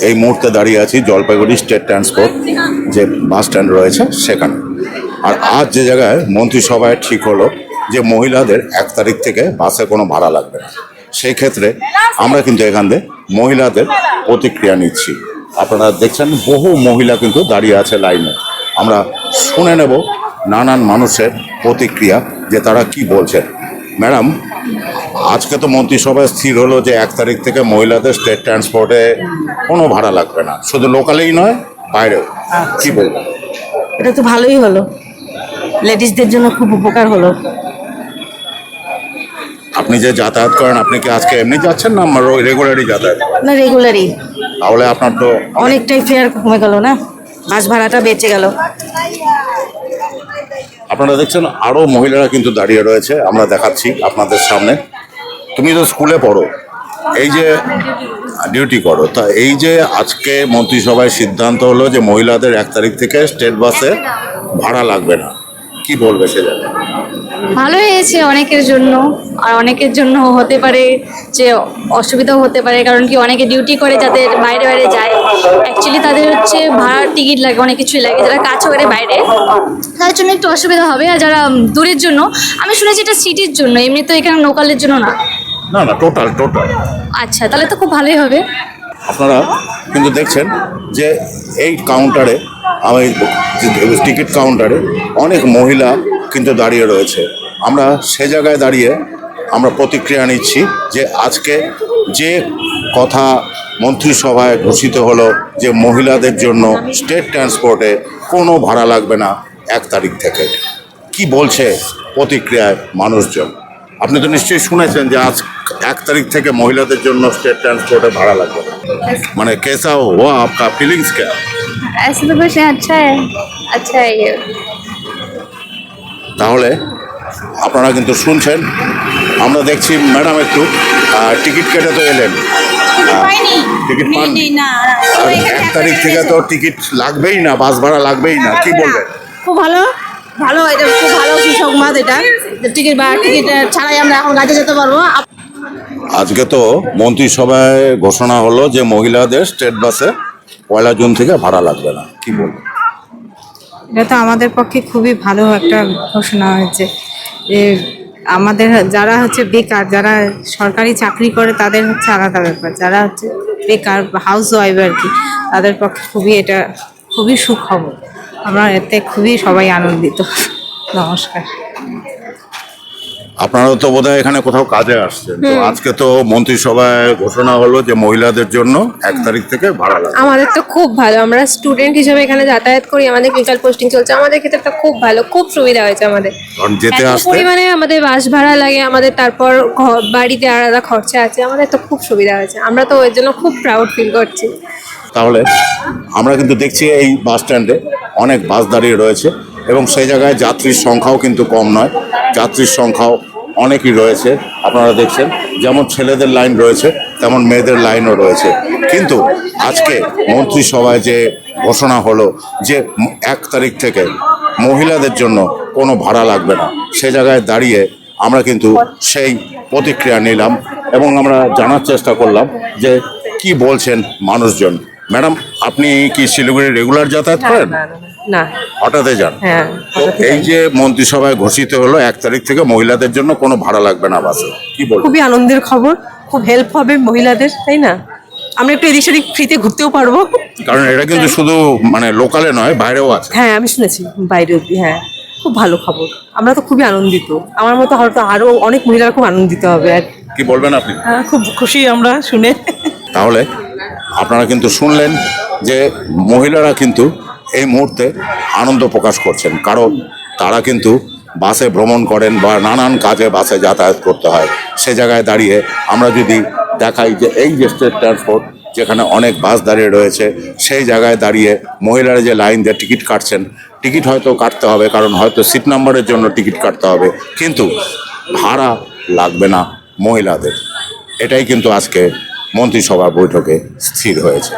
এই মুহূর্তে দাঁড়িয়ে আছি জলপাইগুড়ি স্টেট ট্রান্সপোর্ট যে বাস স্ট্যান্ড রয়েছে সেখানে। আর আজ যে জায়গায় মন্ত্রিসভায় ঠিক হলো যে মহিলাদের 1 তারিখ থেকে বাসে কোনো ভাড়া লাগবে না, সেই ক্ষেত্রে আমরা কিন্তু এখান থেকে মহিলাদের প্রতিক্রিয়া নিচ্ছি। আপনারা দেখছেন বহু মহিলা কিন্তু দাঁড়িয়ে আছে লাইনে। আমরা শুনে নেব নানান মানুষের প্রতিক্রিয়া যে তারা কি বলছেন। ম্যাডাম, আজকে তো মন্ত্রিসভায় স্থির হলো যে 1 তারিখ থেকে মহিলাদের স্টেট ট্রান্সপোর্টে কোনো ভাড়া লাগবে না, শুধু লোকালেই নয় বাইরেও। কি বলবেন? এটা তো ভালোই হলো, লেডিসদের জন্য খুব উপকার হলো। আপনি যে যাতায়াত করেন, আপনি কি আজকে এমনি যাচ্ছেন না রেগুলারই যাতায়াত? না, রেগুলারই। তাহলে আপনার তো অনেকটাই ফেয়ার কমে গেল না, বাস ভাড়াটা বেঁচে গেল। আপনারা দেখছেন আরও মহিলারা কিন্তু দাঁড়িয়ে রয়েছে, আমরা দেখাচ্ছি আপনাদের সামনে। তুমি তো স্কুলে পড়ো, এই যে ডিউটি করো, তা এই যে আজকে মন্ত্রিসভায় সিদ্ধান্ত হলো যে মহিলাদের 1 তারিখ থেকে স্টেট বাসে ভাড়া লাগবে না, কি বলবে সে জায়গায়? ভালো হয়েছে অনেকের জন্য, আর অনেকের জন্য হতে পারে যে অসুবিধাও হতে পারে, কারণ কি অনেকে ডিউটি করে যাদের বাইরে বাইরে যায়, অ্যাকচুয়ালি তাদের হচ্ছে ভাড়ার টিকিট লাগে, অনেক কিছুই লাগে। যারা কাজ করে বাইরে তাদের জন্য একটু অসুবিধা হবে, আর যারা দূরের জন্য, আমি শুনেছি এটা সিটির জন্য, এমনি তো এখানে লোকালের জন্য না। না না, টোটাল। আচ্ছা, তাহলে তো খুব ভালোই হবে। আপনারা কিন্তু দেখছেন যে এই কাউন্টারে, আমি টিকিট কাউন্টারে অনেক মহিলা কিন্তু দাঁড়িয়ে রয়েছে। আমরা সে জায়গায় দাঁড়িয়ে আমরা প্রতিক্রিয়া নিচ্ছি যে আজকে যে কথা মন্ত্রিসভায় ঘোষিত হলো যে মহিলাদের জন্য স্টেট ট্রান্সপোর্টে কোনো ভাড়া লাগবে না 1 তারিখ থেকে, কি বলছে প্রতিক্রিয়ায় মানুষজন? আপনি তো নিশ্চয়ই শুনেছেন যে আজ 1 তারিখ থেকে মহিলাদের জন্য স্টেট ট্রান্সপোর্টে ভাড়া লাগবে না। মানে कैसा हुआ आपका फीलिंग्स क्या? ऐसे तो कुछ अच्छा है ये। তাহলে আপনারা কিন্তু শুনছেন, আমরা দেখছি ম্যাডাম একটু টিকিট কেটে তো এলেন, টিকিট পান? আর 1 তারিখ থেকে তো টিকিট লাগবেই না, বাস ভাড়া লাগবেই না, কি বলবেন? খুব ভালো, এটা খুব ভালো সুসংবাদ। এটা টিকিট ছাড়াই আমরা এখন কাজে যেতে পারবো। আজকে তো মন্ত্রিসভায় ঘোষণা হলো যে মহিলাদের স্টেট বাসে 1 জুন থেকে ভাড়া লাগবে না, কি বলবেন? এটা তো আমাদের পক্ষে খুবই ভালো একটা ঘোষণা হয়েছে যে আমাদের যারা হচ্ছে বেকার, যারা সরকারি চাকরি করে তাদের হচ্ছে আলাদা ব্যাপার, যারা হচ্ছে বেকার হাউস ওয়াইফ আর কি, তাদের পক্ষে এটা খুবই সুখবর। আমরা এতে খুবই সবাই আনন্দিত। নমস্কার। আপনারা তো বোধহয় এখানে কোথাও কাজে আসছেন, তো আজকে তো মন্ত্রিসভায় ঘোষণা হলো যে মহিলাদের জন্য 1 তারিখ থেকে ভাড়া লাগবে। আমাদের তো খুব ভালো, আমরা স্টুডেন্ট হিসেবে এখানে যাতায়াত করি, আমাদের ক্লিনিক্যাল পোস্টিং চলছে, আমাদের ক্ষেত্রে তো খুব ভালো, খুব সুবিধা হয়েছে আমাদের। কারণ যেতে এত আসতে পরিমাণে আমাদের বাস ভাড়া লাগে, আমাদের তারপর বাড়িতে আলাদা খরচা আছে, আমাদের তো খুব সুবিধা হয়েছে, আমরা তো ওই জন্য খুব প্রাউড ফিল করছি। তাহলে আমরা কিন্তু দেখছি এই বাস স্ট্যান্ডে অনেক বাস দাঁড়িয়ে রয়েছে এবং সেই জায়গায় যাত্রীর সংখ্যাও কিন্তু কম নয়, যাত্রীর সংখ্যাও অনেকই রয়েছে। আপনারা দেখছেন যেমন ছেলেদের লাইন রয়েছে তেমন মেয়েদের লাইনও রয়েছে। কিন্তু আজকে মন্ত্রিসভায় যে ঘোষণা হলো যে 1 তারিখ থেকে মহিলাদের জন্য কোনো ভাড়া লাগবে না, সে জায়গায় দাঁড়িয়ে আমরা কিন্তু সেই প্রতিক্রিয়া নিলাম এবং আমরা জানার চেষ্টা করলাম যে কি বলছেন মানুষজন। ম্যাডাম, আপনি কি শিলিগুড়ি রেগুলার যাতায়াত করেন? না, হঠাৎই যান? হ্যাঁ। এই যে মন্ত্রিসভায় ঘোষিত হলো 1 তারিখ থেকে মহিলাদের জন্য কোনো ভাড়া লাগবে না বাসে, কি বলবো? খুবই আনন্দের খবর, খুব হেল্প হবে মহিলাদের, তাই না? আমরা একটু এদিক সেদিক ফ্রিতে ঘুরতেও পারবো, কারণ এটা কিন্তু শুধু মানে লোকালে নয়, বাইরেও আছে। হ্যাঁ আমি শুনেছি বাইরে অব্দি। হ্যাঁ, খুব ভালো খবর, আমরা তো খুবই আনন্দিত। আমার মতো হয়তো আরো অনেক মহিলারা খুব আনন্দিত হবে। আর কি বলবেন আপনি? হ্যাঁ, খুব খুশি আমরা শুনে। তাহলে আপনারা কিন্তু শুনলেন যে মহিলারা কিন্তু এই মুহূর্তে আনন্দ প্রকাশ করছেন, কারণ তারা কিন্তু বাসে ভ্রমণ করেন বা নানান কাজে বাসে যাতায়াত করতে হয়। সে জায়গায় দাঁড়িয়ে আমরা যদি দেখাই যে এই যে স্টেট ট্রান্সপোর্ট যেখানে অনেক বাস দাঁড়িয়ে রয়েছে, সেই জায়গায় দাঁড়িয়ে মহিলারা যে লাইন দিয়ে টিকিট কাটছেন, টিকিট হয়তো কাটতে হবে কারণ হয়তো সিট নাম্বারের জন্য টিকিট কাটতে হবে, কিন্তু ভাড়া লাগবে না মহিলাদের। এটাই কিন্তু আজকে মন্ত্রিসভার বৈঠকে স্থির হয়েছে।